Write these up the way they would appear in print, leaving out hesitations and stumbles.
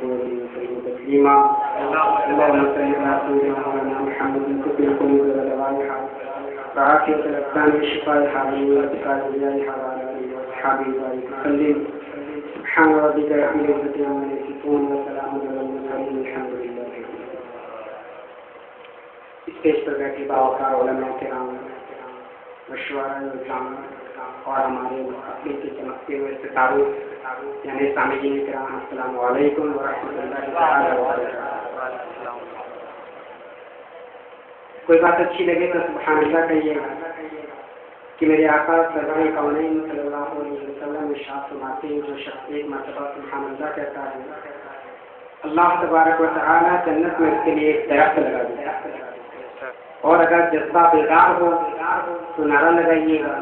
وسلم تسليما. اللهم صل على سيدنا مولانا محمد طب القلوب ودوائها وعافية الأبدان وشفاء الحالين وارتقاء الرجال وعلى آله وأصحابه وسلم. سبحان ربك رب العزة عما يصفون وسلام على المرسلين والحمد لله. اسٹیج پر بیٹھے باوقار علماء کرام مشورہ اسلام اور ہمارے اپنے کے چمکتے ہوئے ستاروں یعنی سامعین کرام السلام علیکم ورحمۃ اللہ تعالی وبرکاتہ. کوئی بات اچھی لگے تو سبحان اللہ کہیے گا کہ میرے آقا سرور کونین صلی اللہ علیہ وسلم ارشاد فرماتے ہیں جو شخص ایک مرتبہ سبحان اللہ کہتا ہے اللہ تبارک و تعالی جنت میں اس کے لیے ایک درخت لگا دیتا ہے. اور اگر جذبہ بیدار ہو تو نعرہ لگائیے گا.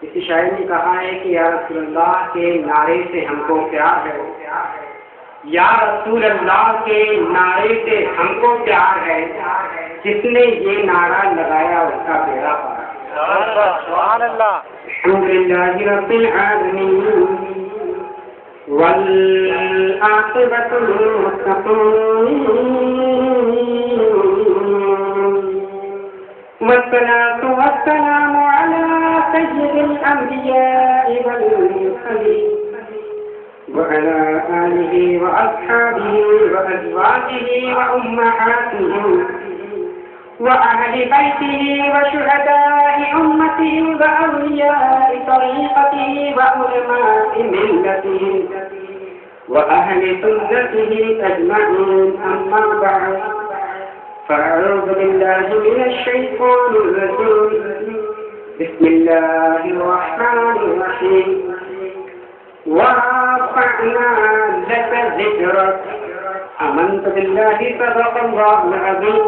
کسی شاعر نے کہا ہے کہ یا رسول اللہ کے نعرے سے ہم کو پیار ہے, یا رسول اللہ کے نعرے سے ہم کو پیار ہے, جس نے یہ نعرہ لگایا اس کا بیڑا پار. سبحان اللہ. الحمدللہ رب العالمین والعاقبۃ للمتقین والصلاة والسلام على سيد الأنبياء والمرسلين وعلى آله وأصحابه وأزواجه وأمهاته وأهل بيته وشهداء أمته وأولياء طريقته وعلماء ملته وأهل سنته أجمعين. أما بعد فأعوذ بالله من الشيطان الرجيم. بسم الله الرحمن الرحيم. ورفعنا لك ذكرك. آمنت بالله صدق الله العظيم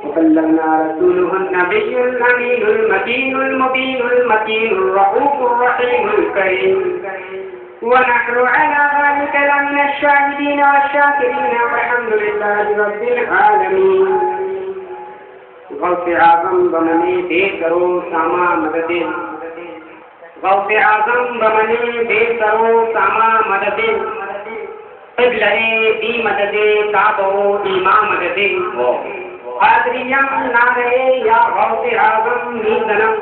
وبلغنا رسوله النبي الأمين المتين المبين المتين الرؤوف الرحيم الكريم. ونحن على ذلك لمن الشاهدين والشاكرين والحمد لله رب العالمين. غوث اعظم بمنی بے کرو ساما مدد, غوث اعظم بمنی بے کرو ساما مدد, قبلہ بی مدد تابو ایمام مدد. قادریم نعرے یا غوث اعظم میزنم,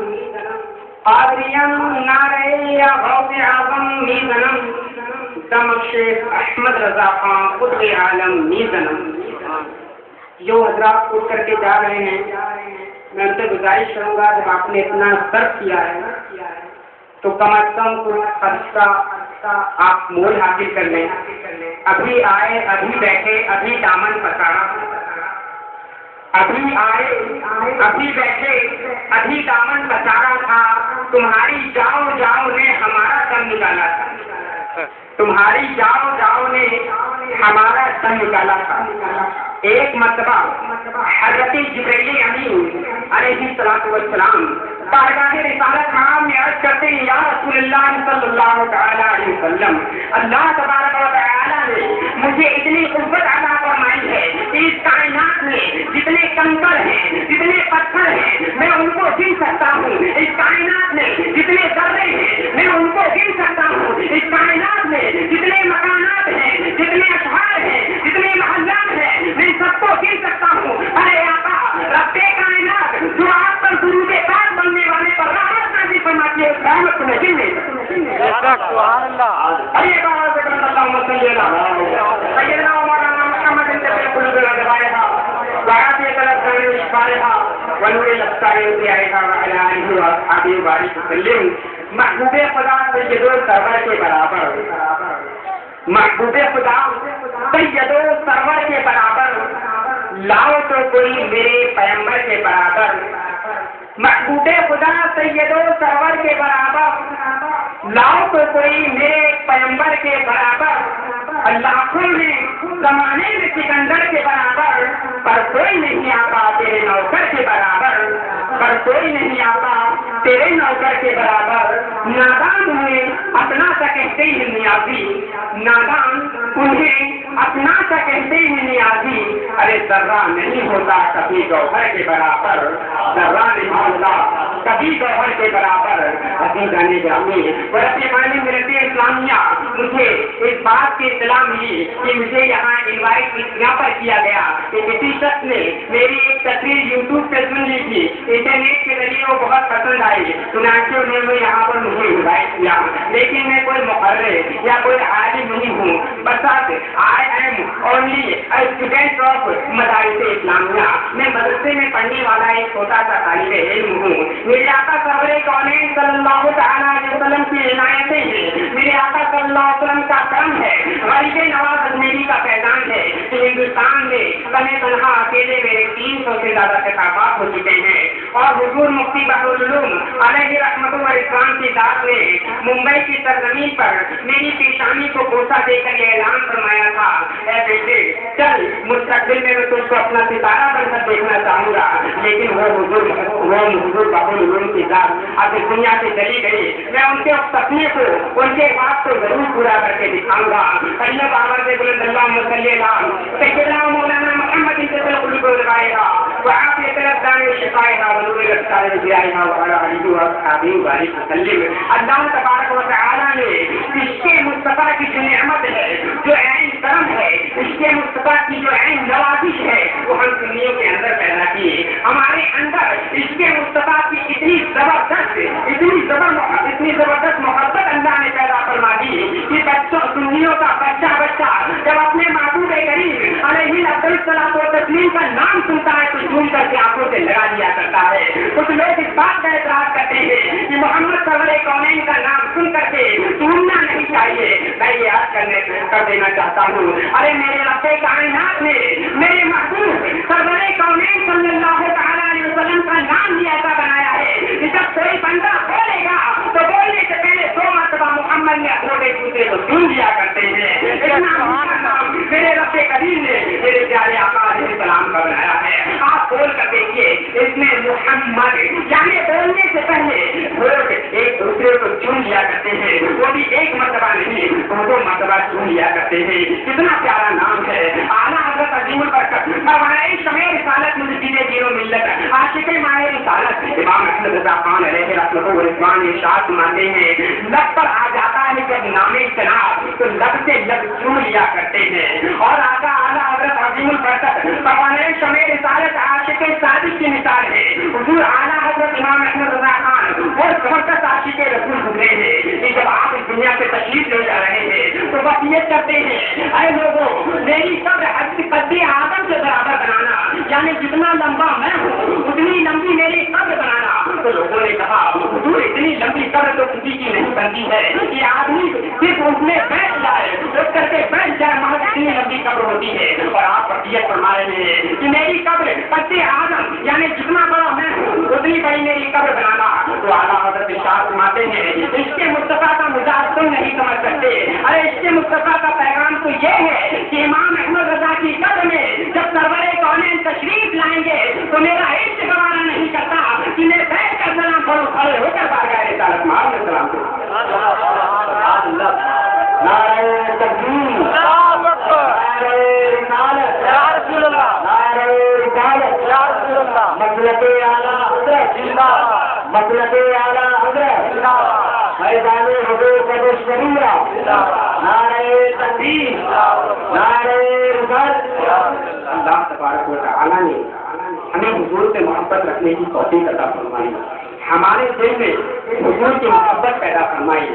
قادریم نعرے یا غوث اعظم میزنم, دمک شیخ احمد رضا خان قطب عالم میزنم. جو حضرات اٹھ کر کے جا رہے ہیں میں ان سے گزارش کروں گا جب آپ نے اتنا صرف کیا ہے تو کم از کم کچھ خرچ کا آپ مول حاصل کر لیں. ابھی آئے ابھی بیٹھے ابھی دامن پسارا, ابھی آئے ابھی بیٹھے ابھی دامن پسارا تھا. تمہاری جاؤ جاؤ نے ہمارا دم نکالا تھا, تمہاری جاؤ جاؤ نے ہمارا دم نکالا تھا. ایک مرتبہ حضرت جبرائیل امین علیہ الصلوۃ والسلام بارگاہ رسالت عام میں عرض کرتے ہیں یا رسول اللہ صلی اللہ تعالی علیہ وسلم, اللہ تبارک و تعالی نے مجھے اتنی قوت عطا فرمائی ہے کہ اس کائنات میں جتنے کنکر ہیں جتنے پتھر ہیں میں ان کو گن سکتا ہوں. اس کائنات میں جتنے ذرے ہیں میں ان کو گن سکتا ہوں. اس کائنات میں جتنے مکانات ہیں جتنے اشہار ہیں جتنے محلات ہیں میں سب کو گن سکتا ہوں. ارے آقا رب کائنات جو آپ پر درود پاک بننے والے پر رحمت نازل فرماتی ہے, اس رحمت کو میں گن نہیں سکتا. سبحان اللہ. ارے بابا اللهم صل على سيدنا مولانا محمد النبي قلوب الأدبائها وعافية الأبدان وشفائها ونور الأبصار وضيائها وعلى آله وأصحابه وبارك وسلم. محبوب خدا سید سرور کے برابر, محبوب خدا سید سرور کے برابر, لاؤ تو کوئی میرے پیغمبر کے برابر. محبوب خدا سید سرور کے برابر, لاؤ تو کوئی میرے پیغمبر کے برابر. لاکھوں میں زمانے میں سکندر کے برابر, پر کوئی نہیں آتا تیرے نوکر کے برابر, پر کوئی نہیں آتا تیرے نوکر کے برابر. نادان انہیں اپنا سا کہتے ہی نیازی, نادان انہیں اپنا سا کہتے ہی نیازی. ارے ذرہ نہیں ہوتا کبھی گوہر کے برابر, ذرہ نہیں ہوتا کبھی گوہر کے برابر. जाने ग्रामी वरफ़ानी मिलत इस्लामिया मुझे इस बात की इत्तला मिली कि मुझे यहाँ इनवाइट यहाँ पर किया गया कि किसी शख्स ने मेरी एक तस्वीर यूट्यूब पे सुन ली थी, इंटरनेट के जरिए वो बहुत पसंद आई, चुनाचे उन्होंने यहाँ पर मुझे इनवाइट किया, लेकिन मैं कोई मुकर्रर या कोई आलिम नहीं हूँ, बस I am only student of मदारिस इस्लामिया। मैं मदरसे में पढ़ने वाला एक छोटा सा तालिब इल्म हूँ। मेरे आका सरवरे कौनैन सल्लल्लाहु तआला अलैहि वसल्लम की इनायतें हैं, मेरे आका सल्लल्लाहु अलैहि वसल्लम का करम है, गरीब नवाज अजमेरी का फैजान है कि हिंदुस्तान में तने तनहा अकेले मेरे 300 से ज्यादा किताबात हो चुके हैं और हुजूर मुफ्ती बहरुल उलूम अलैहि रहमतुल्लाह व इकराम की दात ने मुंबई की सरजमीन पर मेरी पेशानी को बोसा देकर ये ऐलान फरमाया था, ऐ बेटे चल मुस्तकबिल में मैं तुझको अपना सितारा बनकर देखना चाहूंगा। लेकिन वो हुजूर बहरुल उलूम की दात अब इस दुनिया से चली गई। मैं उनके सपने को, उनके बात को जरूर पूरा करके दिखाऊंगा। अल्लाह बाबा से बुलंद अल्लाहुम्मा सल्ली अला सय्यिदना मौलाना मुहम्मद इंतज़ल कुल्लु रवाइहा व आफियत रब्बानी शिफाइहा व नूर अब्सार बियाइहा व अला आलिहि व अस्हाबिहि व बारिक वसल्लम। अल्लाह तबारक व तआला ने इश्क़े मुस्तफ़ा की जो नेमत है, जो ऐन करम है, इश्क़े मुस्तफ़ा की जो ऐन नवाज़िश है, वो हम सुन्नियों के अंदर पैदा की। हमारे अंदर इश्क़े मुस्तफ़ा की इतनी जबरदस्त मोहब्बत अल्लाह ने पैदा फरमा दी कि बच्चों सुन्नियों का बच्चा जब अपने महबूब करीम अलैहि सलातो व तस्लीम का नाम सुनता है तो झूम करके आंखों से लगा दिया करता है। कुछ लोग इस बात का एतराज करते हैं कि मोहम्मद सरवरे कौनैन का नाम सुन करके झूमना नहीं चाहिए। मैं ये याद कर देना चाहता हूँ, अरे मेरे रब्बे कायनात ने मेरे महबूब सरवरे कौनैन सल्लल्लाहु तआला अलैहि वसल्लम का नाम भी ऐसा बनाया है कि जब कोई बंदा बोलेगा तो बोलने से पहले 2 मरतबा मोहम्मद ने अपने दूसरे को सुन लिया करते हैं। मेरे रब्बे करीम ने मेरे प्यारे आका अलैहिस्सलाम का बनाया है। आप बोल कर देखिए, इसमें मुहम्मद यानी बोलने से पहले लोग एक दूसरे को चुन लिया करते हैं, वो भी 1 मरतबा नहीं 2 मरतबा चुन लिया करते हैं। कितना प्यारा नाम है। आला हज़रत अज़ीमुल बरकत फरमाए शमे रिसालत मुजद्दिद दीन व मिल्लत आशिक़े माए रिसालत इमाम अहमद रज़ा खान अलैहि रहमतुल्लाह व रिज़वान इरशाद फरमाते हैं, लब पर आ जाता है जब नामे जनाब तो लब से लब चुन लिया करते हैं। और आका आला हज़रत अज़ीमुल बरकत फरमाए शमे रिसालत आशिक़े सादिक़ की मिसाल है। हुजूर आला हज़रत इमाम अहमद रज़ा खान वो जबरदस्त आशिक़े रसूल गुजरे हैं कि जब आप इस दुनिया से तशरीफ ले जा रहे हैं तो वसीयत करते हैं, अरे लोगों मेरी कब्र कद्दे आदम से बराबर बनाना, यानी जितना लंबा मैं हूँ उतनी लंबी मेरी कब्र बनाना। तो लोगों ने कहा हुजूर इतनी लंबी कब्र तो किसी की नहीं बनती है कि आदमी सिर्फ उसमें बैठ जाए, उठ करके बैठ जाए, महज इतनी लंबी कब्र होती है। और आप वसीयत फरमा रहे हैं कि मेरी कब्र कद्दे आदम यानी जितना बड़ा मैं हूँ उतनी बड़ी मेरी कब्र बनाना। तो आला हज़रत इरशाद फरमाते हैं, इश्क़े मुस्तफ़ा का मज़ाक तुम नहीं समझ सकते। अरे इश्क़े मुस्तफ़ा का पैगाम तो ये है कि इमाम अहमद रज़ा की कब्र में जब सरवरे कौनैन तशरीफ लाएंगे तो मेरा इश्क़ गवारा नहीं करता कि मैं बैठ कर सलाम पढ़ूं, खड़े होकर बारगाह रिसालत में आपने सलाम करूं। नारे तकबीर, नारे रिसालत, या रसूल अल्लाह, नारे रिसालत, या रसूल अल्लाह, मसलके आला हज़रत जिंदाबाद, मसलके आला हज़रत जिंदाबाद, मैदाने हुजूर कदस शरीया जिंदाबाद, नारे तकबीर, नारे रिसालत। अल्लाह तबारक व तआला ने हमें हुजूर से मोहब्बत रखने की तौफीक अता फरमाई, हमारे दिल में हुजूर की मोहब्बत पैदा फरमाई।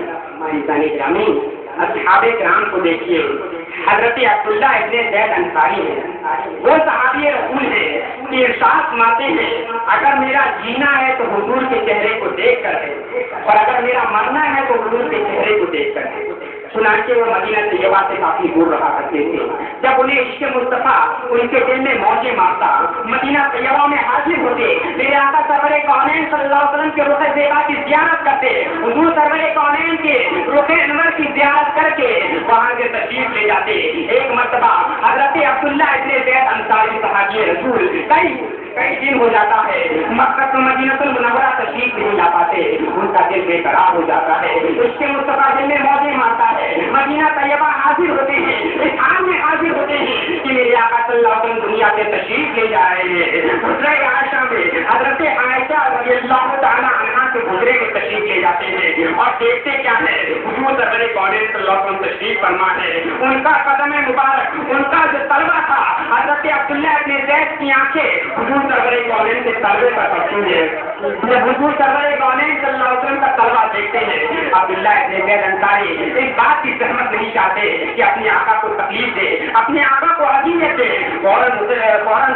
इंसानी ग्रामी असहाबे किराम को देखिए, हजरत अब्दुल्लाह इब्ने ज़ैद अंसारी है, वो सहाबी रसूल है कि इरशाद फरमाते हैं, अगर मेरा जीना है तो हुजूर के चेहरे को देख कर है और अगर मेरा मरना है तो हुजूर के चेहरे को देख कर है। सुनाके वो मदीना तैयबा से काफी दूर रहा करते थे। जब उन्हें इश्क़े मुस्तफ़ा उनके दिल में मौजे मारता, मदीना तैयबा में हाजिर होते, मेरे आका सरवरे कौनैन सल्लल्लाहु अलैहि वसल्लम के रुख़ ज़ेबा की ज़ियारत करते, हुजूर सरवरे कौनैन के रुख़ अनवर की ज़ियारत करके वहाँ से तशरीफ ले जाते। एक मर्तबा हज़रत अब्दुल्लाह इब्ने ज़ैद अंसारी सहाबी रसूल कई दिन हो जाता है मक्का से मदीनतुल मुनव्वरा तशरीफ नहीं ला पाते, उनका दिल बेकरार हो जाता है। इश्क़े मुस्तफ़ा दिल में मौजे मारता है, मदीना तैयबा हाजिर होते हैं, इस हाल में हाजिर होते हैं कि मेरे आका सल्लल्लाहु अलैहि वसल्लम दुनिया से तशरीफ ले जा रहे हैं। हुजरे आयशा में हज़रत आयशा रज़ियल्लाहु तआला अन्हा से गुजरे میں تشریف لے جاتے ہیں اور دیکھتے کیا ہے حضور سرور کونین صلی اللہ علیہ وسلم تشریف فرما ہے. ان کا قدم مبارک، ان کا جو طلبہ تھا حضرت عبداللہ ابن زید کی آنکھیں حضور سرور کونین کے طلبے پر پڑتی ہیں. جب حضور سرور کونین صلی اللہ علیہ وسلم کا طلبہ دیکھتے ہیں عبداللہ ابن زید انصاری اس بات کی زحمت نہیں چاہتے کہ اپنے آقا کو تکلیف دے، اپنے آقا کو اذیت دے. فوراً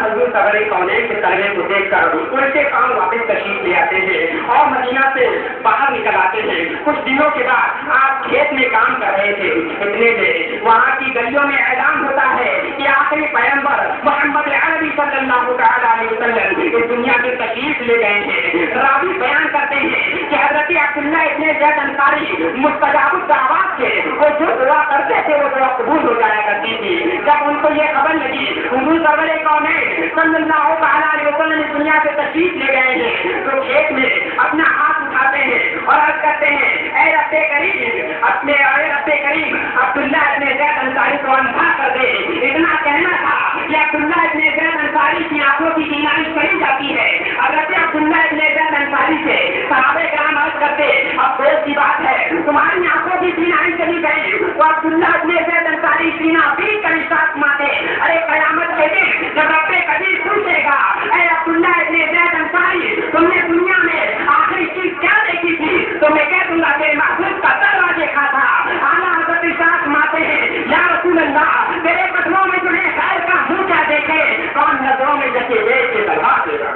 حضور سرور کونین کے طلبے کو دیکھ کر ان کے کام واپس تشریف لے آتے ہیں اور مدینہ سے باہر نکل آتے ہیں. کچھ دنوں کے بعد آپ کھیت میں کام کر رہے تھے، اتنے میں وہاں کی گلیوں میں اعلان ہوتا ہے کہ آخری پیغمبر محمد عربی صلی اللہ علیہ وسلم اس دنیا کی تشریف لے گئے ہیں. راوی بیان کرتے ہیں کہ حضرت عبداللہ ابن زید انصاری مستجاب الدعوات تھے، وہ جو دعا کرتے تھے وہ دعا قبول ہو جایا کرتی تھی. جب ان کو یہ خبر لگی حضور سرور کونین صلی اللہ علیہ وسلم اس دنیا سے تشریف لے گئے ہیں تو کھیت میں اپنا ہاتھ اٹھاتے ہیں اور عرض کرتے ہیں اے رب کریم عبداللہ ابن زید انصاری کو اندھا کر دے. اتنا کہنا تھا کہ عبداللہ ابن زید انصاری کی آنکھوں کی بینائی چلی جاتی ہے. حضرت عبداللہ ابن زید انصاری سے صحابہ کرام عرض کرتے اب دوست کی بات ہے تمہاری آنکھوں کی بینائی چلی گئی. وہ عبداللہ ابن زید انصاری سینہ پیٹ کر ارشاد فرماتے ارے قیامت کے دن جب رب قدیر پوچھے گا اے عبداللہ ابن زید انصاری تم نے دنیا میں آخری چیز کیا دیکھی تھی تو میں کہہ دوں گا کہ محبوب کا تلوار دیکھا تھا. اعلیٰ حضرت ارشاد فرماتے ہیں یا رسول اللہ تیرے قدموں میں تمہیں خیر کا منہ کیا دیکھے کون نظروں میں جیسے دیکھ کے تلوار دے گا.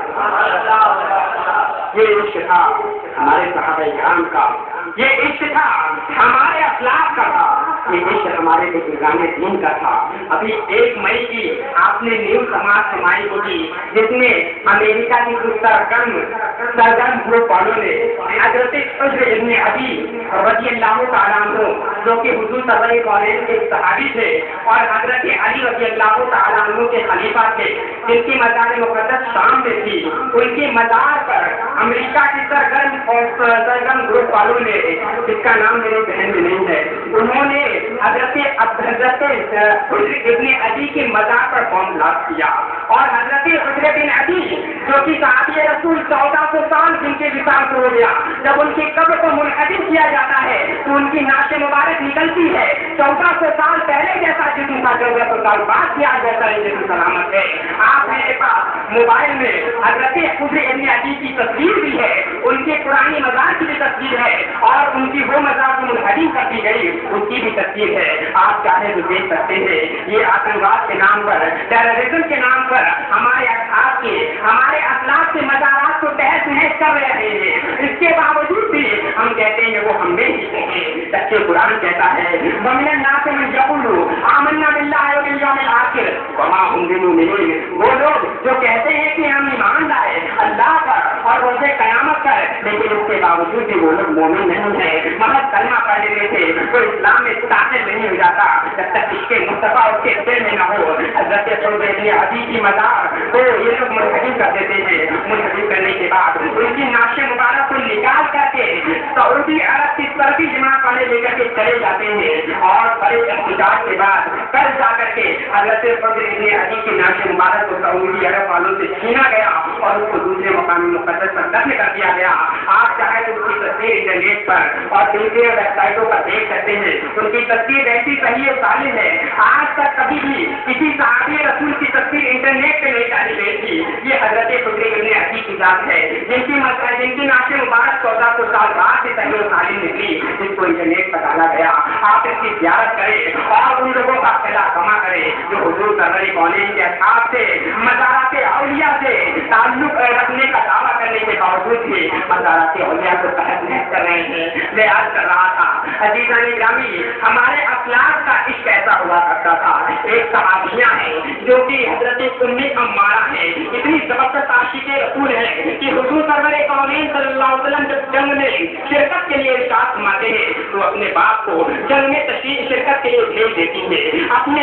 یہ عشق تھا ہمارے صحابہ کرام کا، یہ عشق تھا ہمارے اخلاق کا تھا، یہ عشق ہمارے بزرگان دین کا تھا. ابھی 1 مئی کی آپ نے نیو سماج سمائی ہوگی جس میں امریکہ کی کچھ سرگرم گروپ والوں نے حضرت عجر ابن ابی رضی اللہ تعالیٰ عنہ جو کہ حضور سرور کونین کے صحابی تھے اور حضرت علی رضی اللہ تعالیٰ عنہ کے خلیفہ تھے جن کی مزار مقدس شام میں تھی، ان کی مزار پر امریکہ کی سرگرم گروپ والوں نے جس کا نام میرے ذہن میں نہیں ہے انہوں نے حضرت ابن ابی کی مزار پر بم بلاسٹ کیا اور حضرت عجر بن ابی جو کہ صحابی رسول 1400 سال جن کے وصال کو ہو گیا جب ان کی قبر کو منحدر کیا جاتا ہے تو ان کی نعش مبارک نکلتی ہے 1400 سال پہلے جیسا جسم تھا 1400 سال بعد کیا جیسا جسم سلامت ہے. آپ میرے پاس موبائل میں حضرت عجر ابن ابی کی تصویر بھی ہے، ان کے پرانی مزار کی بھی تصویر ہے اور ان کی وہ مزار جو منحدر کر دی گئی ان کی بھی تصویر ہے. آپ چاہے تو دیکھ سکتے ہیں. یہ آتنکواد کے نام پر، ٹیررزم کے نام پر ہمارے اصحاب کے، ہمارے اسلاف کے مزارات کو تحس نحس کر رہے ہیں. اس کے باوجود بھی ہم کہتے ہیں وہ ہم نے ہی کہے. سچے قرآن کہتا ہے وَمِنَ النَّاسِ مَن يَقُولُ آمَنَّا بِاللَّهِ وَبِالْيَوْمِ الْآخِرِ وَمَا هُم بِمُؤْمِنِينَ. وہ لوگ جو کہتے ہیں کہ ہم ایمان لائے اللہ پر اور روز قیامت پر لیکن اس کے باوجود بھی وہ لوگ مومن نہیں ہیں. مگر کلمہ پڑھ لیتے تھے تو اسلام میں داخل نہیں ہو جاتا جب تک اس کے مصطفیٰ اس کے دل میں نہ ہو. حضرت عجر ابن ابی کی مزار تو یہ لوگ منحدر کر دیتے ہیں. منحدر کرنے کے بعد ان کی نعش مبارک کو نکال کر کے سعودی عرب کی طرفی جماعت والے لے کر کے چلے جاتے ہیں اور بڑے احتجاج کے بعد کل جا کر کے حضرت عجر ابن ابی کی نعش مبارک کو سعودی عرب والوں سے چھینا گیا اور اس کو دوسرے مقام مقدس پر دفن کر دیا گیا. آپ چاہے تو اس کی تصویر انٹرنیٹ پر اور دوسرے ویب سائٹوں پر دیکھ سکتے ہیں. ان کی تصویر ایسی صحیح و سالم ہے. آج تک کبھی بھی کسی صحابی رسول کی تصویر انٹرنیٹ پہ نہیں ڈالی گئی تھی. یہ حضرت عجر ابن ابی کی ذات ہے جن کی نعش مبارک 1400 سال بعد سے صحیح و سالم نکلی جس کو انٹرنیٹ پر ڈالا گیا. آپ اس کی زیارت کریں اور ان لوگوں کا فلا کما کریں جو حضور سرور کونین کے اصحاب سے، مزارات اولیاء سے تعلق رکھنے کا دعویٰ کرنے کے باوجود بھی مزارات اولیاء کو تحت نہیں کر رہے ہیں. میں عرض کر رہا تھا عزیزان گرامی ہمارے اخلاق کا عشق ایسا ہوا کرتا تھا. ایک صحابیہ ہے جو کہ حضرت ام عمارہ ہے، اتنی زبردست عاشق رسول ہے کہ حضور سرور کونین صلی اللہ علیہ وسلم جب جنگ میں شرکت کے لیے ارشاد فرماتے ہیں تو اپنے باپ کو جنگ میں شرکت کے لیے بھیج دیتی ہے، اپنے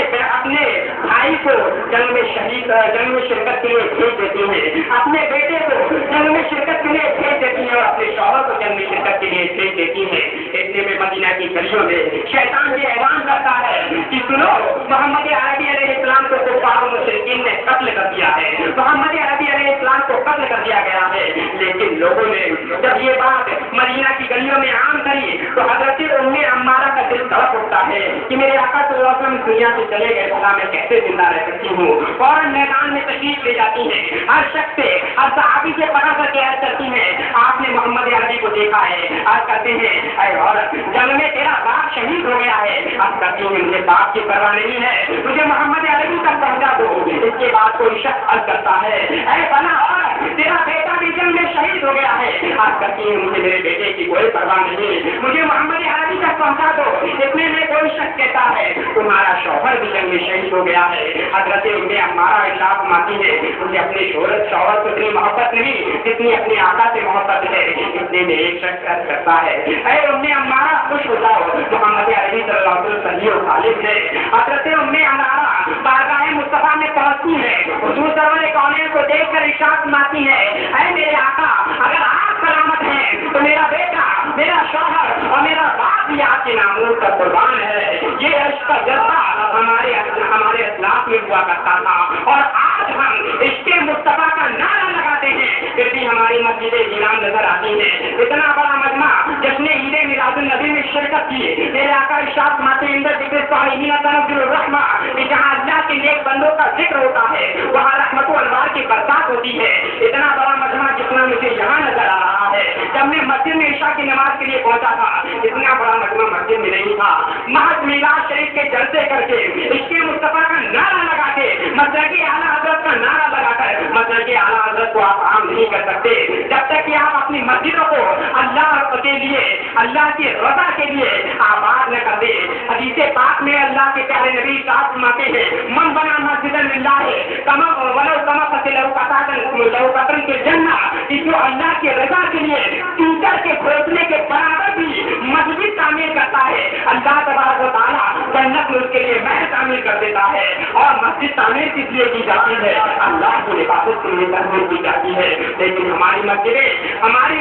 بھائی کو جنگ میں شرکت کے لیے بھیج دیتی ہے، اپنے بیٹے کو جنگ میں شرکت کے لیے بھیج دیتی ہے اور اپنے شوہر کو جنگ میں شرکت کے لیے بھیج دیتی ہے. اتنے میں مدینہ کی گلیوں میں شیطان یہ اعلان کرتا ہے کہ سنو محمد عربی علیہ السلام کو کفار و مشرکین نے قتل کر دیا ہے، محمد عربی علیہ السلام کو قتل کر دیا گیا ہے. لیکن لوگوں نے جب یہ بات मदीना की गलियों में आम करी तो हजरत उम्मे अम्मारा का दिल तड़प उठता है कि मेरे आका सल्लल्लाहु अलैहि वसल्लम दुनिया से चले गए, भला मैं कैसे जिंदा रह सकती हूँ। फौरन मैदान में तशरीफ ले जाती हैं, हर शख्स से हर सहाबी से पकड़ करके अर्ज करती हैं, आपने मोहम्मद अरबी को देखा है? अर्ज करते हैं, अरे औरत जंग में तेरा बाप शहीद हो गया है। अर्ज करती हैं, मुझे बाप की परवाह नहीं है, मुझे मोहम्मद अरबी तक पहुंचा दो। इसके बाद कोई शख्स अर्ज करता है, अरे बना औरत तेरा बेटा भी जंग में शहीद हो गया है। अर्ज करती है, मुझे मेरे बेटे की कोई परवाह नहीं, मुझे मोहम्मद अरबी तक पहुंचा दो। इतने में कोई शख्स कहता है, तुम्हारा शौहर भी जंग में शहीद हो गया है। हजरत उम्मे अम्मारा इरशाद फरमाती है, मुझे अपने शौहर से इतनी मोहब्बत नहीं जितनी अपने आका से मोहब्बत है। इतने में एक शख्स अर्ज करता है, अरे उम्मे अम्मारा खुश हो जाओ, मोहम्मद अरबी सल्लल्लाहु अलैहि वसल्लम सही और खालिद है। हजरत उम्मे अम्मारा बारगाह मुस्तफा में पहुंचती है, हुजूर सरवर कौनैन को देखकर इरशाद फरमाती है, अरे मेरे आका अगर आप सलामत हैं तो मेरा बेटा, मेरा शौहर और मेरा बाप भी आपके नामों का कुर्बान है। ये इश्क का जज्बा हमारे इस्लाम में हुआ करता था और आज हम इसके मुस्तफा का नारा लगाते हैं, फिर भी हमारी मस्जिदें वीरान नजर आती हैं। इतना बड़ा मजमा जिसने ईद मिलादुन नबी में शिरकत की, मेरे आका इरशाद फरमाते हैं, इंदर जिक्र सालिहीन तनज़्ज़ुलुर रहमा, जहाँ अल्लाह के नेक बंदों का जिक्र होता है वहाँ रहमत व अनवार की बरसात होती है। इतना बड़ा मजमा जितना मुझे यहाँ नजर आ रहा है, जब मैं मस्जिद में इशा की नमाज के लिए पहुंचा था, इतना बड़ा मजमा मस्जिद में नहीं था। महज मीलाद शरीफ के जलसे करके, इसके मुस्तफा का नारा लगा के, मसलक आला हजरत का नारा लगाकर मसलक आला हजरत को आप आम नहीं कर सकते जब तक कि आप अपनी मस्जिदों को अल्लाह के लिए, अल्लाह की रज़ा के लिए आबाद न कर दे। हदीस पाक में अल्लाह के प्यारे नबी साहब फरमाते हैं, मन बना मस्जिदन लिल्लाह कमा वलो कमा फसिलहु कतन के जन्नह, कि जो अल्लाह की रज़ा के लिए टीचर के खोजने के बराबर भी मस्जिद तामीर करता है, अल्लाह तबारक व तआला जन्नत में उसके लिए महल तामीर कर देता है। और मस्जिद तामीर किस लिए की जाती है? अल्लाह की इबादत के लिए तामीर की जाती है। लेकिन हमारी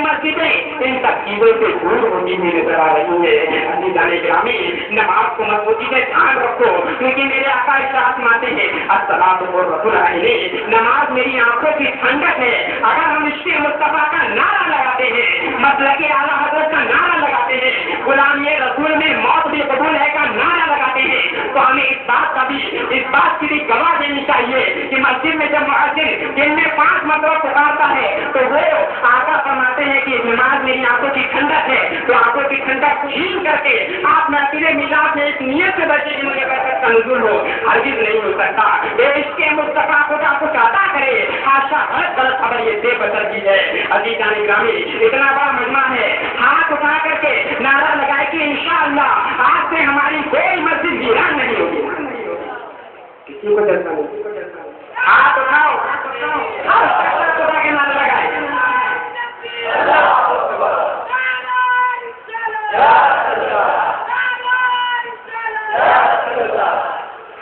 मस्जिदें इन सब चीजों से दूर होती हुई नजर आ रही है। अपनी जाने ग्रामी नमाज को मजबूती से ध्यान रखो, क्योंकि मेरे आका इरशाद फरमाते हैं, अस्सलातु वर्रसूल अलैहि, नमाज मेरी आंखों की ठंडक है। अगर हम इसके मुस्तफा का नारा लगाते हैं, मसलक आला हजरत का नारा लगाते हैं, गुलामी रसूल में मौत भी कबूल है का नारा लगाते हैं, तो हमें इस बात की भी गवाह देनी चाहिए कि मस्जिद में जब मुअज्जिन दिन में 5 मरतबा पुकारता है तो वो आका फरमाते हैं कि नमाज मेरी आंखों की ठंडक है। तो आंखों की ठंडक छीन करके आप महफिल मिलाद में इस नियत से बचे कि मुझे बरकत का नुज़ूल हो, हरगिज़ नहीं हो सकता। ये इसके मुस्तफा को कुछ अता करे, आशा गलत खबर ये बेबसर की है। अज़ीज़ान ग्रामी, इतना बड़ा मजमा है, हाथ उठा करके नारा लगाए कि इंशाअल्लाह आज से हमारी कोई मस्जिद वीरान नहीं होगी। किसी को डरना नहीं, हाथ उठाओ, हाथ उठा के नारा लगाए।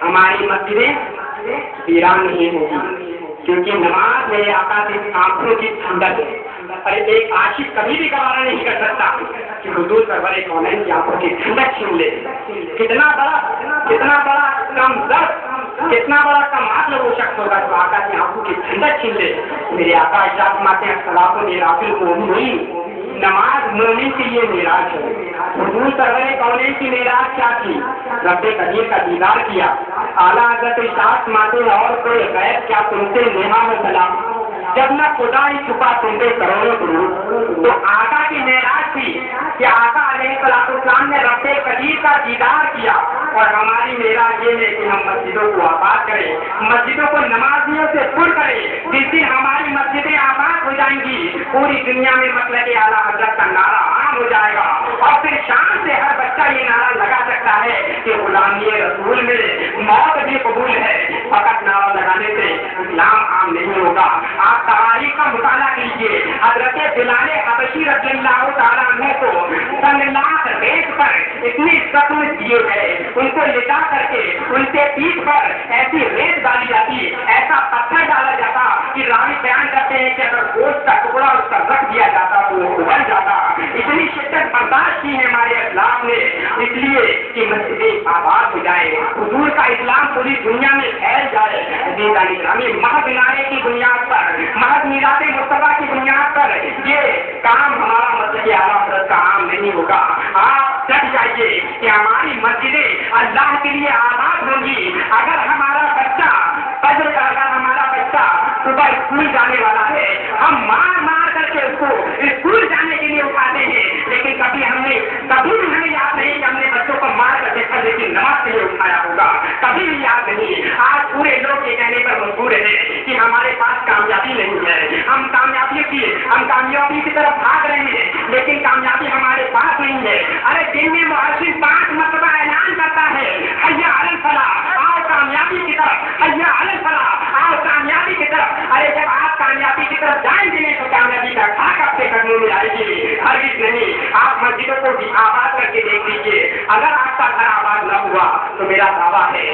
हमारी मस्जिदें वीरान नहीं होगी, क्योंकि नमाज मेरे आका से आंखों की ठंडक है। अरे एक आशिक कभी भी गवारा नहीं कर सकता कि हुजूर सरवर कौनैन की आंखों की ठंडक छीन ले। कितना बड़ा कम दर्द, कितना बड़ा कमाल वो शख्स होगा जो आका की आंखों की ठंडक छीन ले। मेरे आका इरशाद फरमाते हैं, सलातो निराफिल मोमिन, नमाज मोमिन के लिए मेराज है। हुजूर सरवर कौनैन की मेराज क्या थी? रब्बे कदीर का दीदार किया। आला हज़रत इरशाद फरमाते हैं, और कोई गैर क्या तुमसे नेहा में सलाम, जब न खुदा ही छुपा तुमसे करोड़ों करोड़। तो आका की मेराज थी कि आका अलैहिस्सलाम ने रब्बे कदीर का दीदार किया। और हमारी मेराज ये है कि हम मस्जिदों को आबाद करें, मस्जिदों को नमाजियों से पुर करें। जिस दिन हमारी मस्जिदें आबाद हो जाएंगी, पूरी दुनिया में मसलक आला हज़रत का नारा आम हो जाएगा। और फिर शान से हर बच्चा ये नारा लगा सकता है कि गुलामी रसूल में मौत भी कबूल है। फकत नारा लगाने से इस्लाम आम नहीं होगा। आप तारीख का मुताला कीजिए, हजरत बिलाल हबशी रज़ियल्लाहु ताला अन्हु को सनलाख रेत पर इतने जख्म दिए गए, उनको लिटा करके उनके पीठ पर ऐसी रेत डाली जाती, ऐसा पत्थर डाला जाता कि रावी बयान करते हैं कि अगर गोश्त का टुकड़ा उस पर रख दिया जाता तो वो उबल जाता। इतनी शिद्दत बर्दाश्त की है हमारे इस्लाम ने, इसलिए कि मस्जिदें आबाद हो जाए, हुजूर का इस्लाम पूरी दुनिया में फैल जाए। महज नारे की बुनियाद पर, महज मीराद मुस्तफा की बुनियाद पर ये काम हमारा मसलक आला के लिए आबाद होंगी। अगर हमारा बच्चा फजर का, अगर हमारा बच्चा सुबह स्कूल जाने वाला है, हम मार मार करके उसको स्कूल जाने के लिए उठाते हैं, लेकिन कभी भी हमें याद नहीं कि हमने बच्चों को मार कर देखा लेकिन नमाज के लिए उठाया होगा, कभी भी याद नहीं। आज पूरे लोग ये कहने पर मजबूर हैं कि हमारे पास कामयाबी नहीं है, हम कामयाबी की तरफ भाग रहे हैं, लेकिन कामयाबी हमारे पास नहीं है। अरे दिन में मुअज्जिन 5 मरतबा ऐलान करता है, हय्या अलल फलाह, आओ कामयाबी की तरफ, हय्या अलल फलाह, आओ कामयाबी की तरफ। अरे जब आप कामयाबी की तरफ जाएंगे नहीं तो कामयाबी का खाक आपके कदमों में आएगी, हरगिज़ नहीं। आप मस्जिदों को भी आबाद करके देख लीजिए, अगर आपका घर आबाद न हुआ तो मेरा दावा है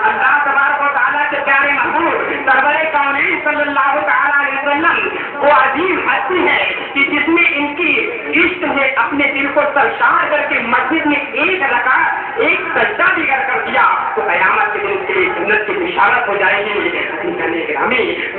अल्लाह तबारक व तआला के प्यारे महबूब सरवरे कौनैन सल्लल्लाहु तआला अलैहि वसल्लम वो अजीम हस्ती है कि जिसमें इनकी इश्क ने अपने दिल को सरशार करके मस्जिद में एक रकात, एक सजदा भी कर दिया तो क़यामत के दिन के लिए जन्नत की बिशारत हो जाएगी।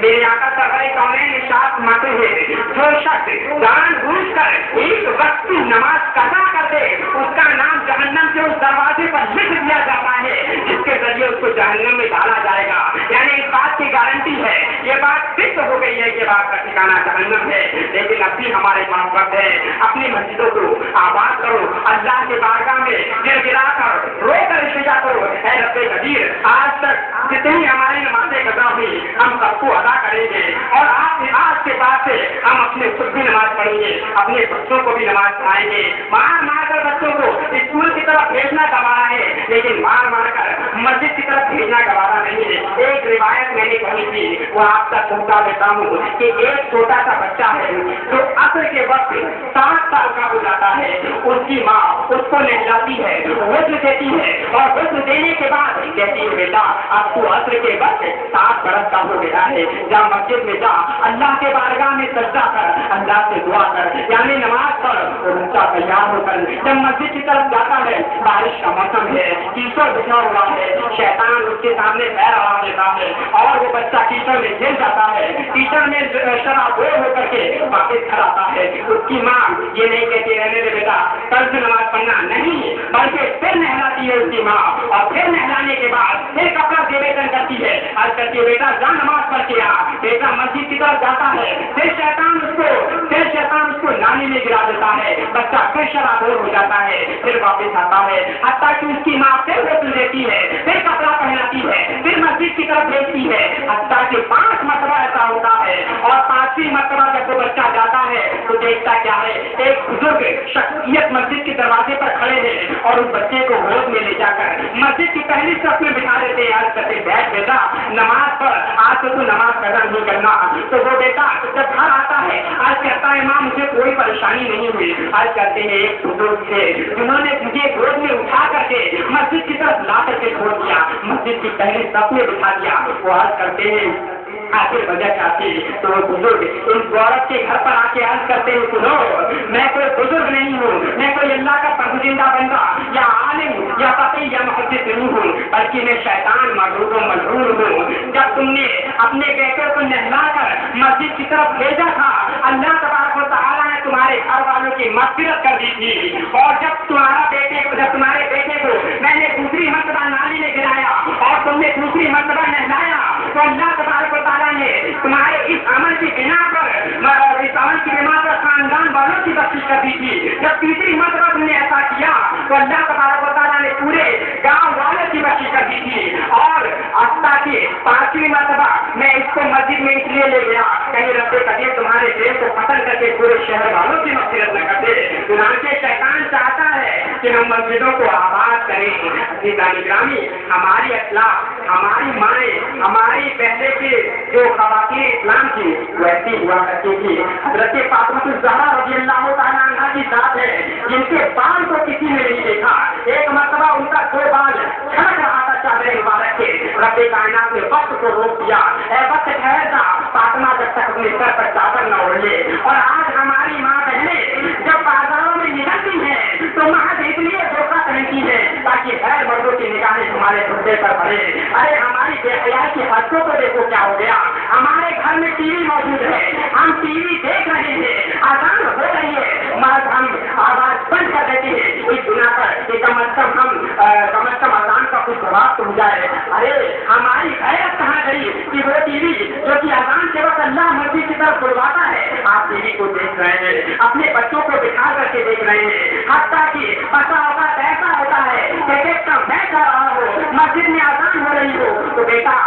मेरे आका सरवरे कौनैन इरशाद फरमाते हैं, जो शख्स जानबूझकर एक वक्त की नमाज कज़ा कर दे उसका नाम जहन्नम के उस दरवाजे पर लिख दिया जाता है जिसके जरिए उसको जहन्नम में डाला जाएगा। यानी इस बात की गारंटी है, ये बात फिक्र हो गई है कि बात का ठिकाना जहन्नम है। लेकिन अब भी हमारे पास वक्त है, अपनी मस्जिदों को आबाद करो, अल्लाह के बारगाह में गिड़गिड़ा कर रो कर इल्तिजा करो, ऐ रब्बे कदीर आज तक जितनी हमारी नमाजें कज़ा हुई हम सबको अदा करेंगे और आज के बाद से हम अपने खुद भी नमाज पढ़ेंगे, अपने बच्चों को भी नमाज पढ़ाएंगे। मार मार कर बच्चों को स्कूल की तरफ भेजना गवारा है, लेकिन मार मार कर मस्जिद की तरफ भेजना गवारा नहीं है। एक रिवायत मैंने पढ़ी थी, वो आप तक पहुंचा देता हूँ कि एक छोटा सा बच्चा है जो असर के वक्त 7 साल का हो जाता है, उसकी माँ उसको नहलाती है, हुस्न देती है और हुस्न देने के बाद कहती है, बेटा अब तू असर के वक्त 7 बरस का हो गया है, जा मस्जिद में जा, अल्लाह के बारगाह में सजदा कर, अल्लाह से दुआ कर, यानी नमाज पढ़। वो बच्चा तैयार होकर जब मस्जिद की तरफ जाता है, बारिश का मौसम है, कीचड़ बिछा हुआ है, शैतान उसके सामने पैर अड़ा देता है और वो बच्चा कीचड़ में गिर जाता है, कीचड़ में शराबोर होकर के वापस घर आता है। उसकी माँ ये नहीं कहती रहने दे बेटा कल से नमाज पढ़ना, नहीं, बल्कि फिर नहलाती है उसकी माँ और फिर नहलाने के बाद फिर कपड़ा देवेदन करती है, आज करती है बेटा जा नमाज पढ़ के आ। बेटा मस्जिद की तरफ जाता है, फिर शैतान उसको नाली में गिरा देता है, बच्चा फिर शराबोर हो जाता है, फिर वापस आता है, हत्ता कि उसकी माँ फिर बोतल देती है, फिर कपड़ा पहनाती है, फिर मस्जिद की तरफ भेजती है, हत्ता कि 5 मरतबा ऐसा होता है। और 5वीं मरतबा जब वो बच्चा जाता है तो देखता क्या है, एक बुजुर्ग शख्सियत मस्जिद के दरवाजे पर खड़े हैं और उस बच्चे को गोद में ले जाकर मस्जिद की पहली सफ में बिठा देते हैं, आज कहते बैठ बेटा नमाज पर, आज तो तू नमाज कज़ा नहीं करना। तो वो बेटा जब घर आता है आज कहता है माँ मुझे कोई परेशानी नहीं हुई। आज कहते हैं एक बुजुर्ग थे जिन्होंने मुझे गोद में उठा करके मस्जिद की तरफ ला करके छोड़ दिया, मस्जिद की पहली सफ में बिठा दिया। वो आज करते हैं आखिर वजह क्या थी, तो वो बुजुर्ग इस औरत के घर पर आके अर्ज करते हैं, सुनो मैं कोई बुजुर्ग नहीं हूँ, मैं कोई अल्लाह का पसंदीदा बंदा या आलिम या फकीह या मुहद्दिस नहीं हूँ, बल्कि मैं शैतान मरदूद व मलऊन हूँ। जब तुमने अपने बेटे को नहलाकर मस्जिद की तरफ भेजा था, अल्लाह तबारक व तआला ने तुम्हारे घर वालों की मग़फ़िरत कर दी थी, और जब तुम्हारे बेटे को मैंने दूसरी मर्तबा नाली में गिराया और तुमने दूसरी मर्तबा नहलाया तो अल्लाह तबारक व तआला ने तुम्हारे इस अमल की बिना पर खानदान वालों की बख्शिश कर दी थी। जब तीसरी मर्तबा तुमने ऐसा किया तो अल्लाह तबारक व तआला ने पूरे गांव वालों की बख्शिश कर दी थी। और हत्ता कि 5वीं मर्तबा मैं इसको मस्जिद में इसलिए ले गया कहीं रब्बे कदीर तुम्हारे देश को पसंद करके पूरे शहर वालों की मग़फ़िरत न कर दे। चुनांचे शैतान चाहता है कि हम मस्जिदों को आबाद करें। ग्रामी हमारी अखलाक, हमारी माएँ, हमारी पहले के जो ख़वातीन इस्लाम थी वैसी हुआ करती थी। हज़रत फातिमा ज़हरा रज़ियल्लाहु तआला अन्हा की ज़ात है जिनके बाल को किसी ने नहीं देखा। एक मरतबा उनका 2 बाल छलक रहा था चादर मुबारक के, रब्बे कायनात ने वक्त को रोक दिया, वक्त ठहर जा फातिमा जब तक अपने सर पर चादर न ओढ़ ले। और आज हमारी माँ बहनें जब बाजारों में निकलती हैं तो महज इसलिए धोखा पहनती है ताकि गैर मर्दों की निगाहें तुम्हारे मुद्दे पर पड़े। अरे हमारी बेहयाई की हदों को देखो क्या हो गया। हमारे घर में टीवी मौजूद है, हम टीवी देख रहे हैं, आजान हो रही है, मर्द हम आवाज बंद कर देते हैं इस बिना पर कि कम कुछ जवाब तो जाए। अरे हमारी गैरत कहाँ गई कि वो टीवी जो कि अजान के वक्त अल्लाह मर्जी की तरफ बुलवाता है, आप टीवी को देख रहे हैं, अपने बच्चों को बिठा करके देख रहे हैं। हत्ता कि पता होगा ऐसा होता है कि देखता मैं कर रहा हूँ, मस्जिद में अजान हो रही हो तो बेटा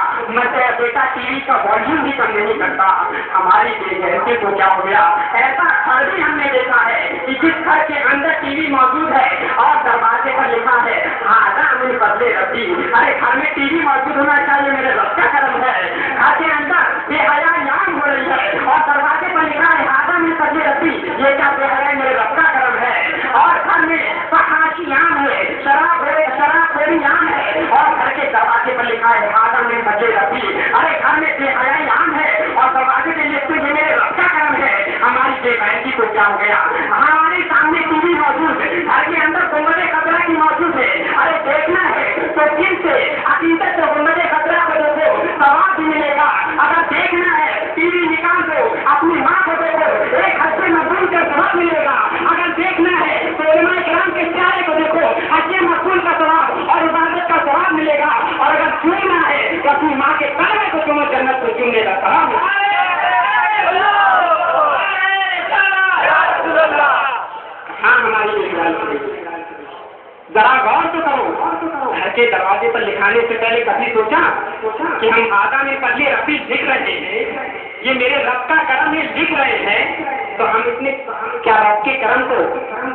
टीवी का वॉल्यूम भी कम नहीं करता। हमारी बेगैरती को क्या हो गया? ऐसा घर भी हमने देखा है कि जिस घर के अंदर टीवी मौजूद है और दरवाजे पर लिखा है हाजा अमीन बदले रब्बी। अरे घर में टीवी मौजूद होना चाहिए, मेरे रब का करम है। घर के अंदर बेहया याम हो रही है और दरवाजे पर लिखा है हाजा अमीन बदले रब्बी। ये क्या बेहया मेरे रब का करम है। और घर में फहाशी याम है, शराबखोरी याम है और घर के दरवाजे पर लिखा है हाजा अमीन बदले रब्बी। अरे घर में बेहया याम है और दरवाजे पे लिखते ये मेरे रब का करम है। हमारी बेगैरती को क्या हो गया? हमारे सामने टीवी मौजूद है, घर के अंदर गुंबदे खतरा की मौजूद है। अरे देखना है तो दिल से अकीदत से गुंबदे खतरा को देखो, सवाब भी मिलेगा। अगर देखना है टीवी निकाल दो, अपनी माँ को देखो, एक हफ्ते मजदूर का सवाब मिलेगा। अगर देखना है तो उलमा इकराम के प्यारे को देखो, हज मकबूल का सवाब और इबादत का सवाब मिलेगा। और अगर चुनना है तो अपनी माँ के कलमे को चुनो, जन्नत को चुनने का सवाब। हाँ हमारी जरा गौर तो करो, घर के दरवाजे पर लिखाने से पहले कभी सोचा कि हम आदा में पल्ले रबी लिख रहे हैं, ये मेरे रब का करम ये लिख रहे हैं, तो हम इसमें क्या रब के करम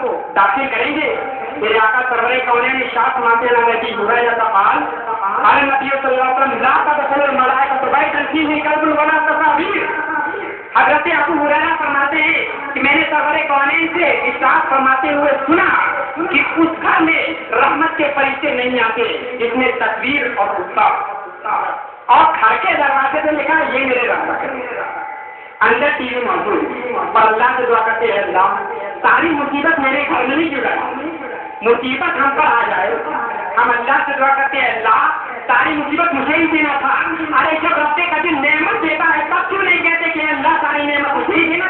को दाखिल करेंगे? मेरे आका सरवरे कौने में शाह सुनाते ना कि बुरा या सफाल अरे नबी सल्लल्लाहु अलैहि वसल्लम ला तदखुल मलाइका बैतन फीही कल्बुन वला तसावीर। हज़रत अबू हुरैरा फरमाते हैं कि मैंने सरवरे कौनैन से इरशाद फरमाते हुए सुना कि उस घर में रहमत के परिचय नहीं आते जिसमें तस्वीर और कुत्ता, और घर के दरवाजे पे लिखा ये मेरे रब का अंदर टीवी मौजूद। पर अल्लाह से दुआ करते हैं अल्लाह सारी मुसीबत मेरे घर में नहीं जुड़ा, मुसीबत हम पर आ जाए। हम अल्लाह से दुआ करते हैं अल्लाह सारी मुसीबत मुझे ही देना था। अरे जब रब्बे का दिन नेमत देता है तब क्यों नहीं कहते कि अल्लाह सारी नेमत मुझे ही देना?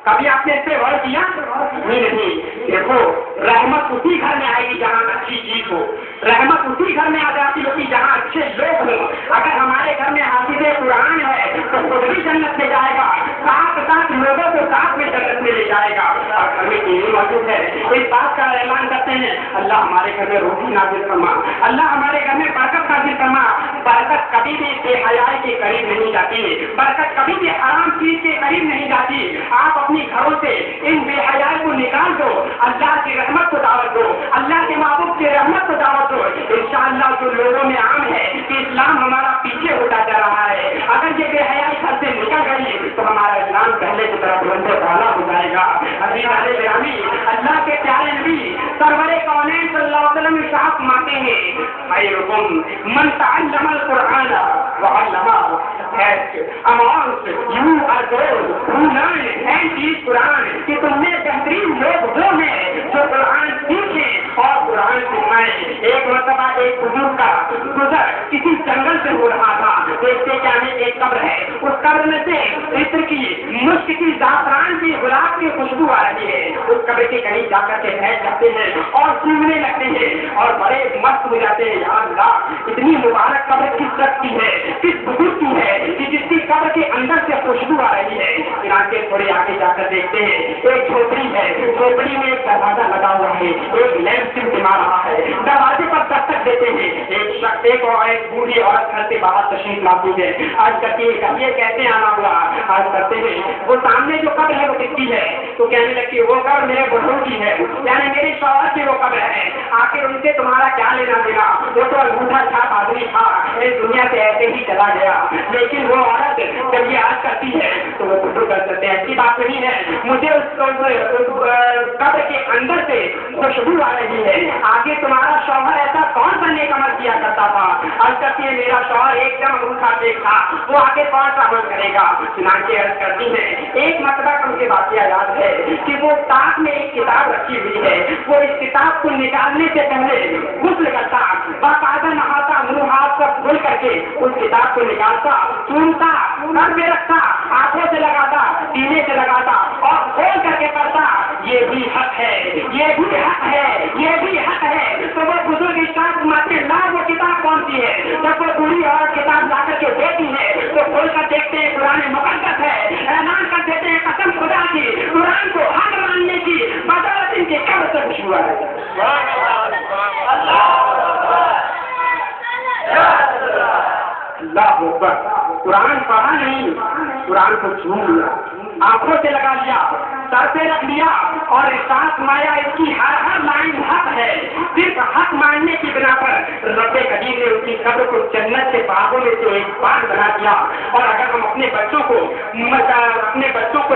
कभी आपने इस पे गौर किया? नहीं। देखो रहमत उसी घर में आएगी जहाँ अच्छी चीज हो, रहमत उसी घर में आ जाती होगी जहाँ अच्छे लोग हो। अगर हमारे घर में हाफिज़े कुरान है तो खुद भी जन्नत में जाएगा, साथ लोगों को साथ में जन्नत में ले जाएगा। और घर में टीवी मौजूद है तो इस बात का ऐलान करते हैं अल्लाह हमारे घर में रोटी नाजिल फरमा, अल्लाह हमारे घर में बरकत नाजिल फरमा। बरकत कभी भी बेहयाई के करीब नहीं जाती, बरकत कभी भी हराम चीज के करीब नहीं जाती। आप अपनी घरों से इन बेहयाई को निकाल दो, अल्लाह की रहमत को दावत दो, अल्लाह के महबूब की रहमत को दावत दो। इंशाअल्लाह जो लोगों में आम है कि इस्लाम हमारा पीछे होता जा रहा है, अगर ये बेहयाई घर से निकल गई तो हमारा इस्लाम पहले की तरफ बुलंद वाला हो जाएगा। अल्लाह के प्यारे नबी सरवरे कौनैन सल्लल्लाहु अलैहि वसल्लम इरशाद फरमाते हैं खैरुकुम मन तअल्लमल कुरान व अल्लमहु। Amongst you are those who learn and teach Quran, कि तुमने बेहतरीन लोग वो हैं जो कुरान सीखें और कुरान सिखाएं। एक मरतबा एक बुजुर्ग का गुजर किसी जंगल से हो रहा था, देखते क्या है एक कब्र है, उस कब्र में से इत्र की मुश्क की जाफरान की गुलाब की खुशबू आ रही है। उस कब्र के करीब जाकर के बैठ जाते हैं और सूंघने लगते हैं और बड़े मस्त हो जाते हैं। या अल्लाह इतनी मुबारक कब्र किस रब की है, किस बुजुर्ग की है कि जिसकी कब्र के अंदर से खुशबू आ रही है। इलाके थोड़े आगे जाकर देखते हैं एक झोपड़ी है, झोपड़ी में एक दरवाजा लगा हुआ है, एक लैंप टिमटिमा रहा है। दरवाजे पर दस्तक देते हैं, एक बूढ़ी औरत घर से बाहर तशरीफ लाती है। आज करती है ये कैसे आना हुआ? आज करते हैं वो सामने जो कब्र है वो किसकी है? तो कहने लगती है वो कब्र मेरे बुजुर्ग की है, यानी मेरे शौहर की वो कब्र है। आखिर उनसे तुम्हारा क्या लेना देना? वो तो अंगूठा छाप आदमी था, इस दुनिया से ऐसे ही चला गया। लेकिन वो औरत जब ये आज करती है तो वो बुजुर्ग कर सकते हैं ऐसी बात नहीं है, मुझे उस कब्र के अंदर से खुशबू आ रही है। आगे तुम्हारा शौहर ऐसा कौन सा नेक अमल किया करता था? अर्ज करती है मेरा शौहर एकदम अंगूठा टेक था, वो आगे कौन सा अमल करेगा? चुनांचे अर्ज करती है एक मरतबा का मुझे वाकया याद है कि वो ताक में एक किताब रखी हुई है, वो इस किताब को निकालने से पहले गुस्ल करता, बाकायदा नहाता, मुंह हाथ सब धुल करके उस किताब को निकालता, चूमता, सर पे रखता, आंखों से लगाता, सीने से लगाता और खोल करके पढ़ता। ये भी हक है, ये भी हक है, ये भी हक है। तो वो बुजुर्ग इरशाद फरमाते ला वो جب وہ بوڑھی اور کتاب لا کر کے دیتی ہے تو کھول کر دیکھتے ہیں قرآن مقدس ہے، اعلان کر دیتے ہیں قسم خدا کی قرآن کو حق ماننے کی بدولت ان کے قبر سے خوشبو آ رہی ہے۔ اللہ اکبر، قرآن پڑھا نہیں، قرآن کو چھو لیا، آنکھوں سے لگا لیا، سر پہ رکھ لیا اور احساس مایا اس کی ہر لائن حق ہے۔ صرف حق ماننے کی بنا پر رب کریم نے اس کی قبر کو جنت کے باغوں میں سے ایک باغ بنا دیا۔ اور اگر ہم اپنے بچوں کو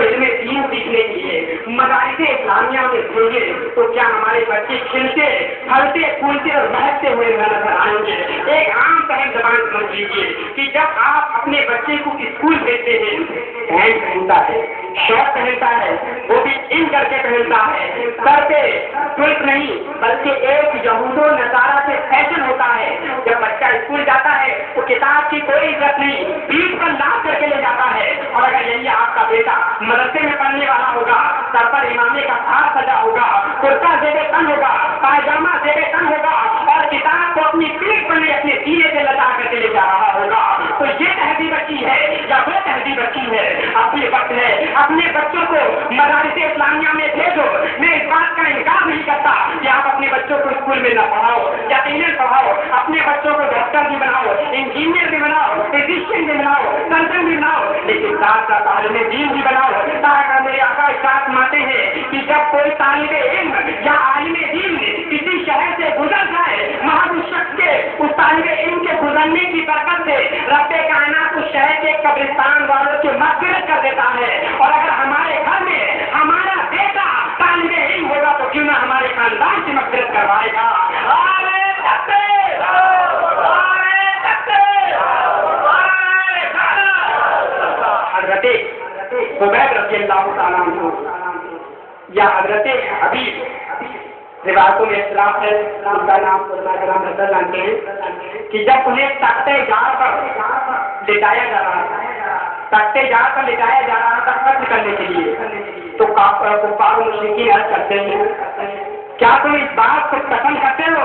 علم دین سیکھنے کے لیے مدارس اسلامیہ میں بھیجیں تو کیا ہمارے بچے کھلتے پھلتے پھولتے اور مہکتے ہوئے نظر آئیں گے؟ ایک عام فہم زبان سمجھ لیجیے کہ جب آپ اپنے بچے کو اسکول بھیجتے ہیں، پینٹ پہنتا ہے، شرٹ پہنتا ہے، وہ بھی ان کر کے پہنتا ہے، سر پہ ٹوئٹ نہیں بلکہ ایک یہود و نصارہ سے فیشن ہوتا ہے۔ جب بچہ اسکول جاتا ہے تو کتاب کی کوئی عزت نہیں، پیٹھ پر لاد کر کے لے جاتا ہے۔ اور اگر یہی آپ کا بیٹا مدرسے میں پڑھنے والا ہوگا، سر پر امامے کا ہار سجا ہوگا، کرتا زیب تن ہوگا، پائجامہ زیب تن ہوگا اور کتاب کو اپنی پیٹھ پر اپنے سینے سے لٹا کر کے لے جا رہا ہوگا، تو یہ تہذیب اچھی ہے یا وہ تہذیب اچھی ہے؟ اپنے وقت ہے، اپنے بچوں کو مدارس اسلامیہ میں بھیجو۔ میں اس بات کا انکار نہیں کرتا کہ آپ اپنے بچوں کو اسکول میں نہ پڑھاؤ، یقیناً پڑھاؤ، اپنے بچوں کو ڈاکٹر بھی بناؤ، انجینئر بھی بناؤ، فزیشین بھی بناؤ، سرجن بھی بناؤ، لیکن ساتھ ساتھ عالم دین بھی بناؤ۔ تاکہ میرے آقا ارشاد فرماتے ہیں کہ جب کوئی طالب علم یا عالم دین کسی شہر سے گزر جائے، محض اس شخص کے اس طالب علم کے گزرنے کی برکت سے رب کائنات اس شہر کے قبرستان والوں کی مغفرت کر دیتا ہے۔ اور اگر ہمارے گھر میں ہمارا بیٹا طالب علم ہوگا تو کیوں نہ ہمارے خاندان کی مغفرت کروائے گا۔ حضرت خبیب رضی اللہ تعالیٰ عنہ یا حضرت حبیب، روایتوں میں اختلاف ہے، ان کا نام حضرت جانتے ہیں کہ جب انہیں تختے جار پر لٹایا جا رہا تھا، تختے جار پر لٹایا جا رہا تھا قتل کرنے کے لیے، تو کفار و مشرکین عرض کرتے ہیں کیا تم اس بات کو قسم کرتے ہو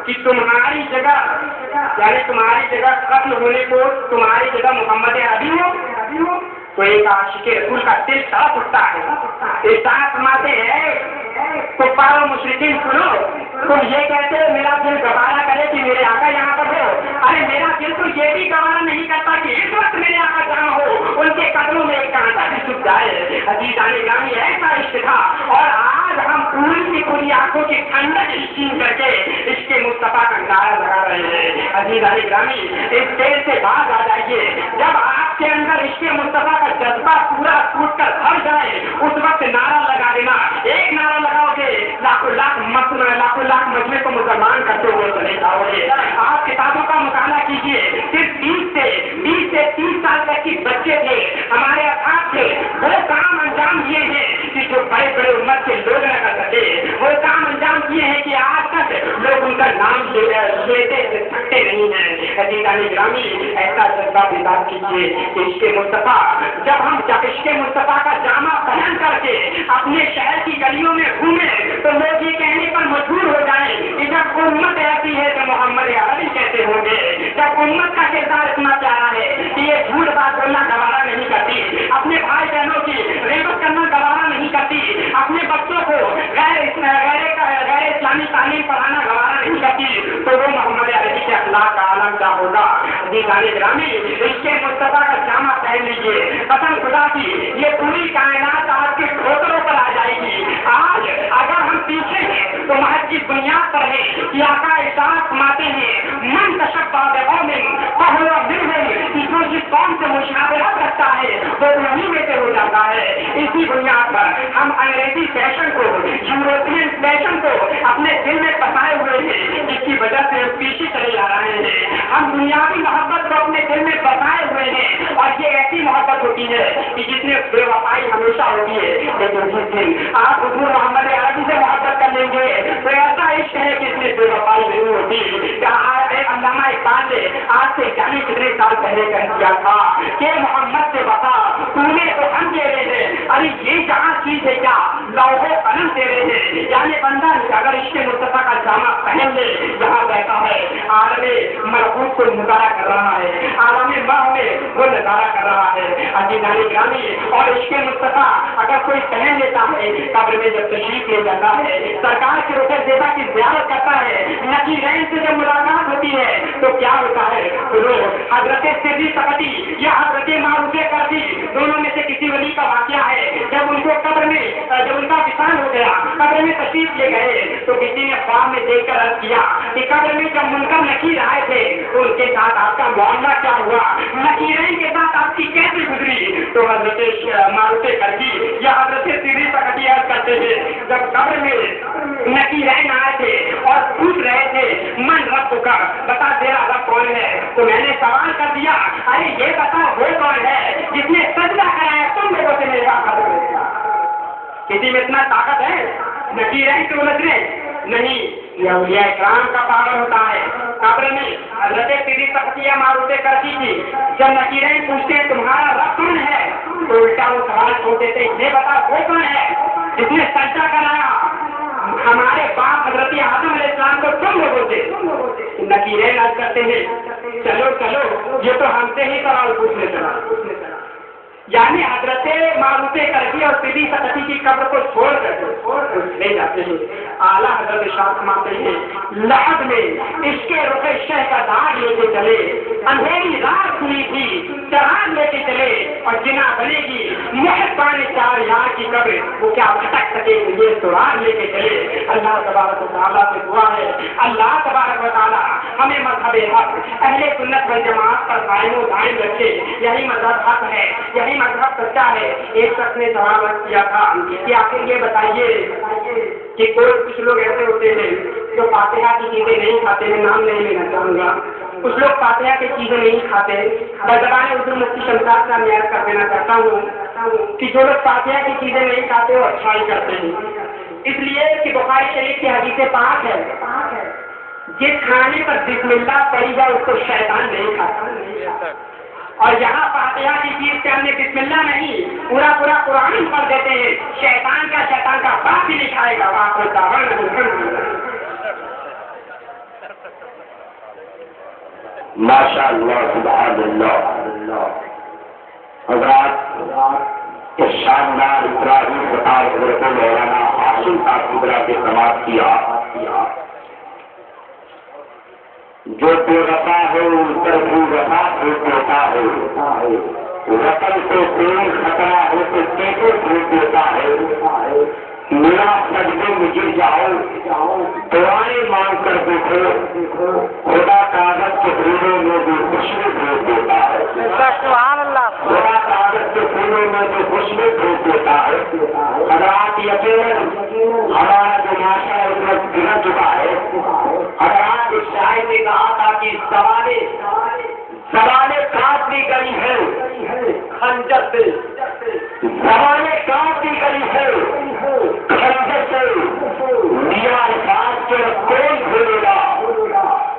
کہ تمہاری جگہ یعنی تمہاری جگہ قتل ہونے کو تمہاری جگہ محمد عربی ہو؟ تو ایک عاشق رسول کا دل تڑپ اٹھتا ہے، احساس فرماتے ہیں کفار و مشرکین سنو، تم یہ کہتے ہو میرا دل گوارا کرے کہ میرے آقا یہاں پر ہو، ارے میرا دل تو یہ بھی گوارا نہیں کرتا کہ اس وقت میرے آقا جہاں ہو ان کے قدموں میں ایک کانٹا بھی چھپ جائے۔ عزیزان گرامی ایسا عشق تھا، اور آج ہم پوری کی پوری آنکھوں کی ٹھنڈک چھین کر کے عشق مصطفیٰ کا نعرہ لگا رہے ہیں۔ عزیزان گرامی اس دل سے باز آ جائیے، جب آپ کے اندر عشق مصطفیٰ کا جذبہ پورا ٹوٹ کر بھر جائے اس وقت نعرہ لگا دینا، ایک نعرہ لگاؤ گے لاکھوں لاکھ مجمع کو مسلمان کرتے ہوئے چلے جاؤ گے۔ آپ کتابوں کا مطالعہ کیجیے، صرف 20 سے 30 سال تک کے بچے تھے ہمارے اصحاب تھے، وہ کام انجام دیے ہیں کہ جو بڑے بڑے امت کے لوگ نہ کر سکے، وہ کام انجام دیے ہیں کہ آج تک لوگ ان کا نام لیتے سکتے نہیں ہیں۔ عزیزان گرامی ایسا جذبہ بیدار کیجیے کہ عشق مصطفیٰ جب ہم عشق مصطفیٰ کا جامع پہن کر کے اپنے شہر کی گلیوں میں گھومیں تو لوگ یہ کہنے پر مجبور ہو جائیں کہ جب امت ایسی ہے تو محمد عربی کیسے ہوں گے؟ جب امت کا کردار اتنا پیارا ہے کہ یہ جھوٹ بات بولنا گوارا نہیں کرتی، اپنے بھائی بہنوں کی غیبت کرنا گوارا نہیں کرتی، اپنے بچوں کو غیر اسلامی تعلیم پڑھانا گوارا نہیں کرتی، تو وہ محمد عربی کے اخلاق کا عالم کیا ہوگا؟ عزیزان گرامی عشق مصطفیٰ کا جامع پہن لیجیے، قسم خدا کی یہ پوری کائنات آپ کے ٹھوکروں پر آ جائے گی۔ آج اگر ہم پیچھے ہیں تو محض کی بنیاد پر ہے کہ آقا ارشاد فرماتے ہیں من تشبہ بقوم فہو منہم، کہ جو جس قوم سے مشابہت رکھتا ہے وہ انہی میں سے ہو جاتا ہے۔ اسی بنیاد پر ہم انگریزی فیشن کو، یورپین فیشن کو اپنے دل میں پسائے ہوئے ہیں، جس کی وجہ سے ہم پیچھے چلے جا رہے ہیں۔ ہم دنیاوی محبت کو اپنے دل میں بسائے ہوئے ہیں، اور یہ ایسی محبت ہوتی ہے کہ جس میں بے وفائی ہمیشہ ہوتی ہے، لیکن جس دن آپ حضور محمد عربی سے محبت کر لیں گے تو ایسا عشق ہے کہ اس میں بے وفائی نہیں ہوتی۔ علامہ اقبال نے آج سے 40 کتنے سال پہلے کہہ دیا تھا کہ محمد سے وفا تو نے تو ہم دے رہے ہیں، ارے یہ جہاں چیز से क्या लौहे कलम दे रहे हैं। यानी बंदा अगर इसके मुस्तफा का जामा पहन ले, यहाँ बैठा है आलमे मलकूत को नजारा कर रहा है, आलमे माह में वो नजारा कर रहा है। अजीज़ानी गिरामी, और इसके मुस्तफा अगर कोई पहन लेता है, कब्र में जब तशरीफ ले जाता है, सरकार के रुपये देता की ज़ियारत करता है, नकीरैन से जब मुलाकात होती है तो क्या होता है? हजरत सिद्दी सकती या हजरत मारूफे करती, दोनों में से किसी वली का वाकया है। जब उनको कब्र में, जब उनका विशाल हो गया, कब्र में तशरीफ ले गए, तो किसी ने ख्वाब में देखकर अर्ज किया कि कब्र में जब मुनकर नकीर आए थे तो उनके साथ आपका मामला क्या हुआ, नकीरैन के साथ आपकी कैसे गुजरी? तो हजरत मारूफे करती या हजरत सिद्दी सकती अर्ज करते थे, जब कब्र में नकीरैन आए थे और पूछ रहे थे मन रब का, बता तेरा रब कौन है? तो मैंने सवाल कर दिया, अरे ये बता वो कौन है जिसने सजदा कराया तुम लोगों से मेरे किसी में इतना ताकत है नकीरैन को उलझने? नहीं, यह औलिया इकराम का पावर होता है। कब्र में हजरत सिद्दी सकती मारूफे करती थी, जब नकीरैन पूछते तुम्हारा रब कौन है, तो उल्टा वो सवाल छोड़ते थे, ये बता वो कौन है जिसने सजदा कराया हमारे बाप हजरत आदम अलैहिस्सलाम को तुम लोगों से? नकीरैन अर्ज करते हैं, चलो चलो ये तो हमसे ही सवाल पूछने चला। यानी हजरत मारूफे करती और सिद्दी सकती की कब्र को छोड़ कर ले जाते हैं। आला हजरत शाह फरमाते हैं, लहद में इसके रुखे शह का दाग लेके चले, अंधेरी रात खुली थी चराग लेके चले, और जिना बनेगी मुहब्बान चार यार की कब्र, वो क्या भटक सके ये सुराग लेके चले। अल्लाह तबारक व तआला से दुआ है, अल्लाह तबारक व तआला हमें मज़हब हक अहले सुन्नत वल जमात पर कायम व दायम रखे। यही मज़हब हक है, यही मज़हब सच्चा है। एक शख्स ने सवाल किया था कि आखिर ये बताइए कि कुछ लोग ऐसे होते हैं जो फातिहा की चीजें नहीं खाते, मैं नाम नहीं लेना चाहूंगा, कुछ लोग फातिहा की चीजें नहीं खाते। बज़बान उर्दू मुफ्ती शमशाद का मैं कर देना चाहता हूँ कि जो लोग फातिहा की चीजें नहीं खाते वो अच्छाई करते हैं, इसलिए कि बुखारी शरीफ की हदीस पाक है, जिस खाने पर बिस्मिल्लाह पड़ी जाए उसको शैतान नहीं खाता। और यहाँ फातिहा की चीज के हमने बिस्मिल्लाह नहीं, पूरा कुरान पढ़ देते हैं, शैतान का बाप ही नहीं खाएगा। माशाअल्लाह सुभानअल्लाह। हज़रात इस शानदार इब्राहिम बता मौलाना आसिम का कुबरा के समाप्त किया। जो बेवफा है उन पर भी वफा देता है, वतन को कोई खतरा हो तो कैसे भूल देता है। मेरा सजदे में गिर जाओ, दुआएं मांग कर देखो, खुदा कागज के फूलों में जो खुशबू भेज देता है, खुदा कागज के फूलों में जो खुशबू भेज देता है। हज़रात यकीनन हमारा जो माशा गिर चुका है। हज़रात इस शायर ने कहा था कि ज़बाने काट दी गई है खंजर से, ज़बाने काट दी गई है खंजर से, मियां अल्फाज के कौन भूलेगा।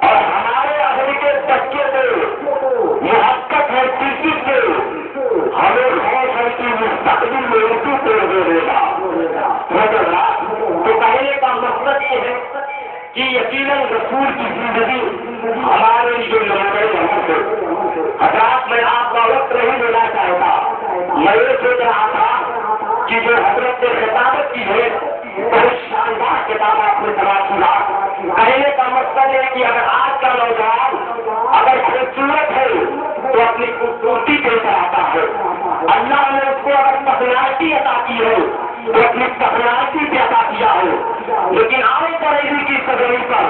और हमारे अहल के बच्चे से मोहब्बत है किसी से, हमें खौफ है कि मुस्तकबिल में उर्दू तोड़ देगा। तो कहने का मकसद ये है कि यकीनन रसूल की जिंदगी हमारे लिए नमूने अमल है। हज़रात मैं आपका वक्त नहीं देना चाहता, मैं ये सोच रहा था कि जो हजरत ने खिताबत की है बहुत शानदार किताब आपने जमा सुना। कहने का मकसद है कि अगर आज का नौजवान अगर खूबसूरत है तो अपनी खूबसूरती पेश आता है, अल्लाह ने उसको अगर पर्सनालिटी अता की है तो अपनी पर्सनालिटी पे अता किया है। लेकिन आने पड़ेगी की सदरी पर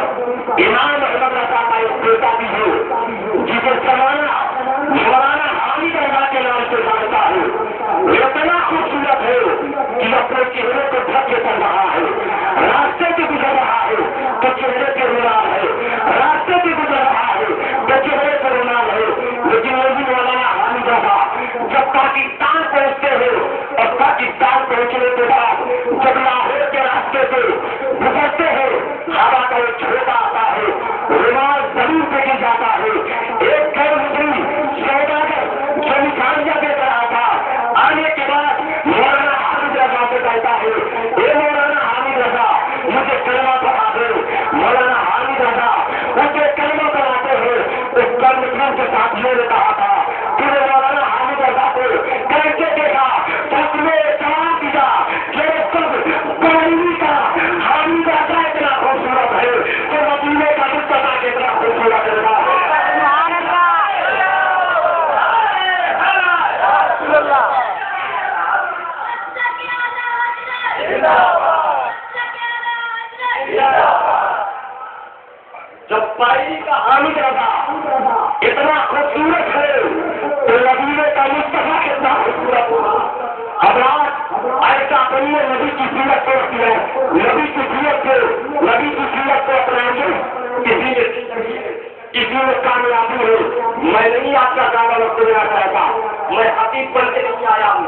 इमाम अहमद रज़ा का एक बेटा भी है जिसे जमाना मौलाना हामिद रज़ा के नाम से जानता है। इतना खूबसूरत है कि अपने चेहरे को ढक के चल रहा है, रास्ते से गुजर रहा है तो चेहरे पे रुमाल है, रास्ते से गुजर रहा है तो चेहरे पे रुमाल है। लेकिन वो भी मौलाना हामिद रज़ा जब पाकिस्तान पहुंचते हैं और पाकिस्तान पहुंचने के बाद जब लाहौर के रास्ते से गुजरते हैं, हवा का एक झोंका आता है, سیرت کو رکھی ہے, نبی کی سیرت کو اپنائیں گے, کسی میں کامیابی ہو. میں نہیں آپ کا زیادہ وقت دینا چاہتا, میں خطیب بن کے نہیں آیا ہوں,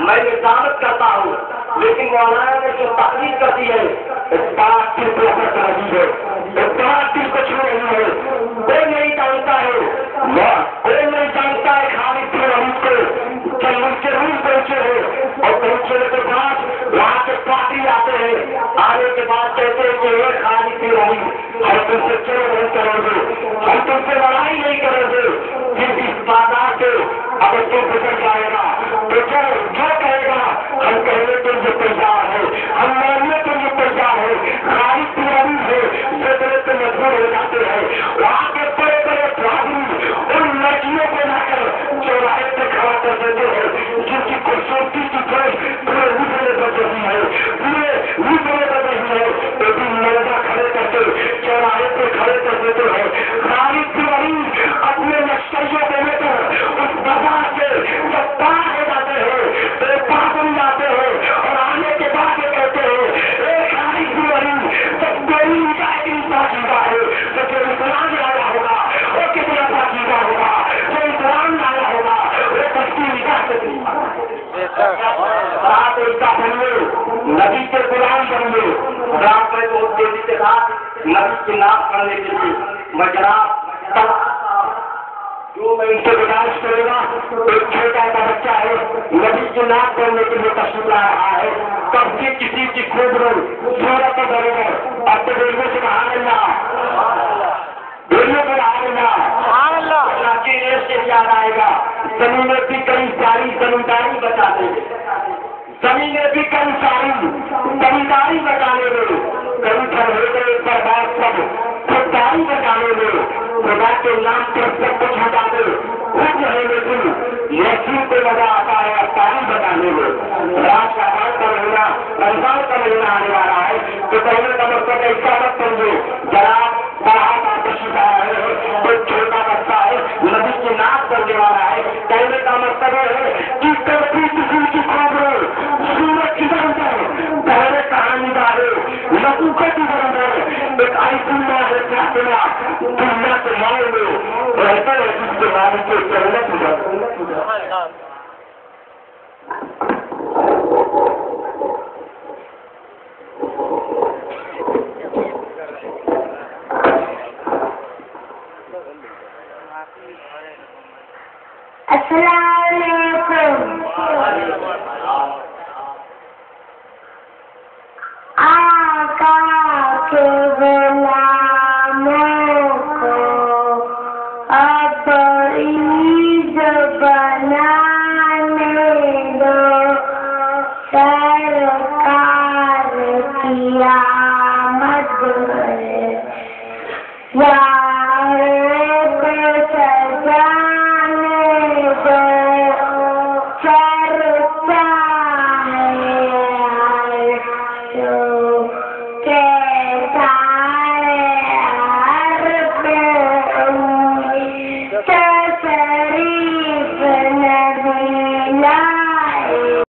میں نظامت کرتا ہوں, لیکن مولانا نے جو تحریر کر دی ہے اس بات دل کو اثر کر رہی ہے, اس بات دل کو چھو رہی ہے. کوئی نہیں جانتا ہے, کوئی نہیں جانتا ہے خالد بن ولید کو کہ مجھ کے روم پہنچے ہیں, اور پہنچنے کے بعد وہاں سے پارٹی آتے ہیں, آنے کے بعد کہتے ہیں کہ یہ خالد بن ولید ہم تم سے کیوں نہیں کریں گے, ہم تم سے لڑائی نہیں کریں گے, پھر اس بازار سے اگر تو گزر جائے گا تو جو کہے گا ہم کہنے کے لیے تیار ہے, ہم ماننے کے لیے تیار ہے. خالد بن ولید ہے جو سے مجبور ہو جاتے ہیں. وہاں کے بڑے بڑے پادری ان لڑکیوں کو لا کر چوراہے پہ کھڑا کر دیتے ہیں جن کی خوبصورتی کی ڈریس پورے روپے بچ رہی ہے, پورے روپے بچ رہی ہے, تو بھی مردا کھڑے کر کے چوراہے پہ کھڑے کر دیتے ہیں. خالد بن ولید اپنے لشکریوں کو لے کر اس بازار سے جب پار ہو جاتے ہیں بے پاگل جاتے ہیں, اور آنے کے بعد یہ کہتے ہیں اے خالد بن ولید جب کوئی مجاہدین پاکیزہ ہے تو جو اسلام لایا ہوگا وہ کتنا پاکیزہ ہوگا, جو اسلام لایا ہوگا وہ کشتی نکاح سے رات ایسا بنیے, نبی کے غلام بنیے. رات میں بہت تیزی کے ساتھ نبی کی ناک کرنے کے لیے میں جناب جو میں ان سے گزارش کروں گا, ایک چھوٹا سا بچہ ہے نبی کی ناک کرنے کے لیے تشریف لا رہا ہے, کب سے کسی کی خوب روز سورت بنے گا, اب تو دیکھنے سے سبحان اللہ, دیکھنے سے سبحان اللہ کی ریس سے یاد آئے گا. زمین میں بھی کئی ساری زمینداری بچانے میں, زمین میں بھی کئی ساری زمینداری بچانے میں, کئی گھر گئے برباد سب خودداری بچانے میں, خدا کے نام پر سب کچھ ہٹا دے خود رہے لیکن مسجد کو مزہ آتا ہے افطاری بتانے میں. رات کا کا مہینہ رمضان کا مہینہ آنے والا ہے تو پہلے کا مطلب ایسا مت سمجھو جناب بڑا کا تشریف آیا ہے, کوئی چھوٹا بچہ ہے نبی کی ناک کرنے والا ہے. پہلے کا مطلب ہے کہ کبھی کسی کی خبر سورج کی اندر پہلے کہانی دار لکوکے کی اندر ایک ایسی ماں ہے فاطمہ دنیا کے ماں میں رہتے ہیں جس کے نام سے جنت ہوا. السلام علیکم. آقا کے غلاموں کو اب عید بنانے دو, سر